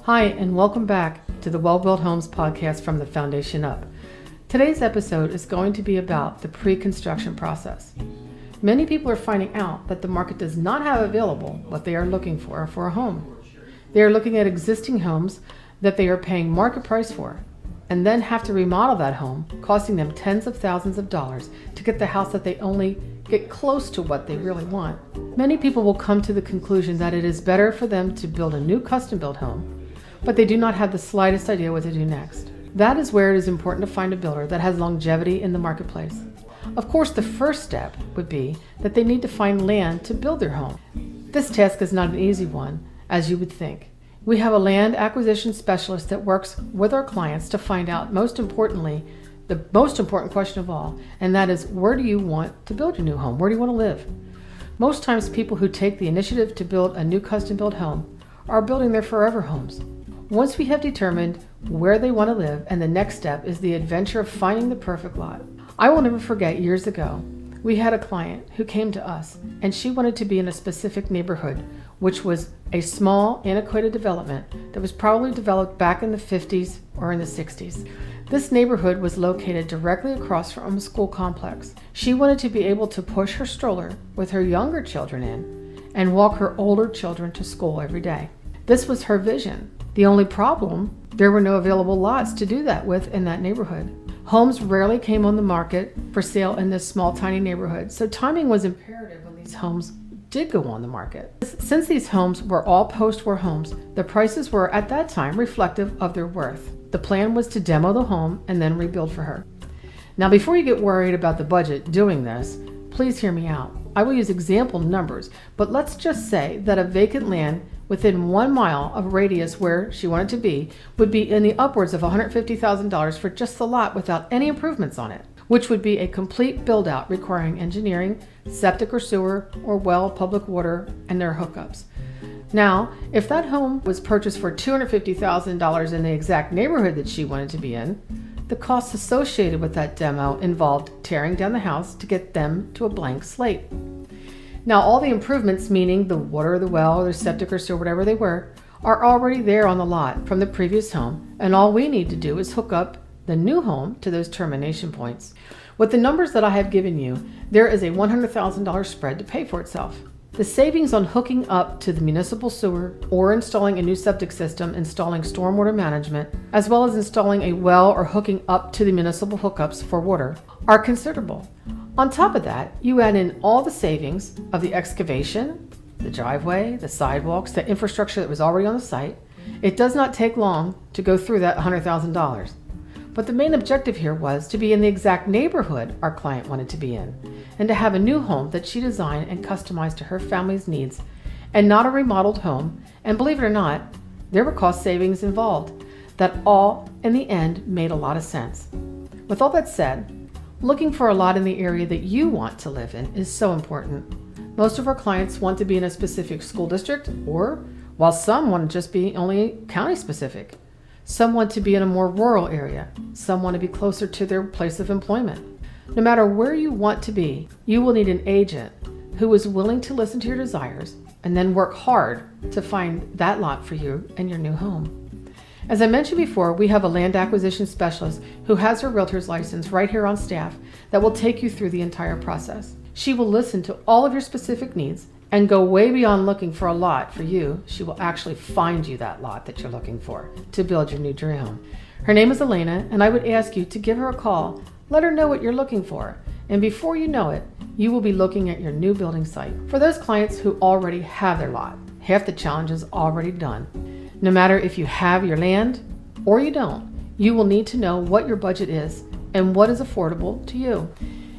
Hi, and welcome back to the Well-Built Homes podcast from the foundation up. Today's episode is going to be about the pre-construction process. Many people are finding out that the market does not have available what they are looking for a home. They are looking at existing homes that they are paying market price for, and then have to remodel that home, costing them tens of thousands of dollars to get the house that they only get close to what they really want. Many people will come to the conclusion that it is better for them to build a new custom-built home, but they do not have the slightest idea what to do next. That is where it is important to find a builder that has longevity in the marketplace. Of course, the first step would be that they need to find land to build their home. This task is not an easy one, as you would think. We have a land acquisition specialist that works with our clients to find out, most importantly, the most important question of all, and that is, where do you want to build your new home? Where do you want to live? Most times people who take the initiative to build a new custom-built home are building their forever homes. Once we have determined where they want to live, and the next step is the adventure of finding the perfect lot. I will never forget, years ago, we had a client who came to us, and she wanted to be in a specific neighborhood, which was a small, antiquated development that was probably developed back in the 50s or in the 60s. This neighborhood was located directly across from a school complex. She wanted to be able to push her stroller with her younger children in and walk her older children to school every day. This was her vision. The only problem, there were no available lots to do that with in that neighborhood. Homes rarely came on the market for sale in this small, tiny neighborhood, so timing was imperative when these homes did go on the market. Since these homes were all post-war homes, the prices were at that time reflective of their worth. The plan was to demo the home and then rebuild for her. Now, before you get worried about the budget doing this, please hear me out. I will use example numbers, but let's just say that a vacant land within 1 mile of radius where she wanted to be would be in the upwards of $150,000 for just the lot without any improvements on it, which would be a complete build-out requiring engineering, septic or sewer, or well, public water, and their hookups. Now, if that home was purchased for $250,000 in the exact neighborhood that she wanted to be in, the costs associated with that demo involved tearing down the house to get them to a blank slate. Now, all the improvements, meaning the water, the well, or the septic or sewer, whatever they were, are already there on the lot from the previous home, and all we need to do is hook up the new home to those termination points. With the numbers that I have given you, there is a $100,000 spread to pay for itself. The savings on hooking up to the municipal sewer or installing a new septic system, installing stormwater management, as well as installing a well or hooking up to the municipal hookups for water are considerable. On top of that, you add in all the savings of the excavation, the driveway, the sidewalks, the infrastructure that was already on the site. It does not take long to go through that $100,000. But the main objective here was to be in the exact neighborhood our client wanted to be in, and to have a new home that she designed and customized to her family's needs, and not a remodeled home. And believe it or not, there were cost savings involved that all, in the end, made a lot of sense. With all that said, looking for a lot in the area that you want to live in is so important. Most of our clients want to be in a specific school district, or, while some want to just be only county specific. Some want to be in a more rural area. Some want to be closer to their place of employment. No matter where you want to be, you will need an agent who is willing to listen to your desires and then work hard to find that lot for you and your new home. As I mentioned before, we have a land acquisition specialist who has her realtor's license right here on staff that will take you through the entire process. She will listen to all of your specific needs and go way beyond looking for a lot for you. She will actually find you that lot that you're looking for to build your new dream home. Her name is Elena, and I would ask you to give her a call. Let her know what you're looking for, and before you know it, you will be looking at your new building site. For those clients who already have their lot, half the challenge is already done. No matter if you have your land or you don't, you will need to know what your budget is and what is affordable to you.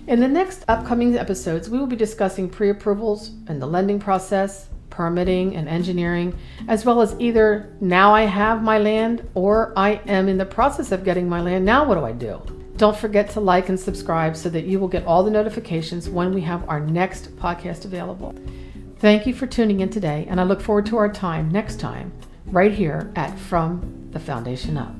In the next upcoming episodes, we will be discussing pre-approvals and the lending process, permitting and engineering, as well as either now I have my land or I am in the process of getting my land. Now what do I do? Don't forget to like and subscribe so that you will get all the notifications when we have our next podcast available. Thank you for tuning in today, and I look forward to our time next time right here at From the Foundation Up.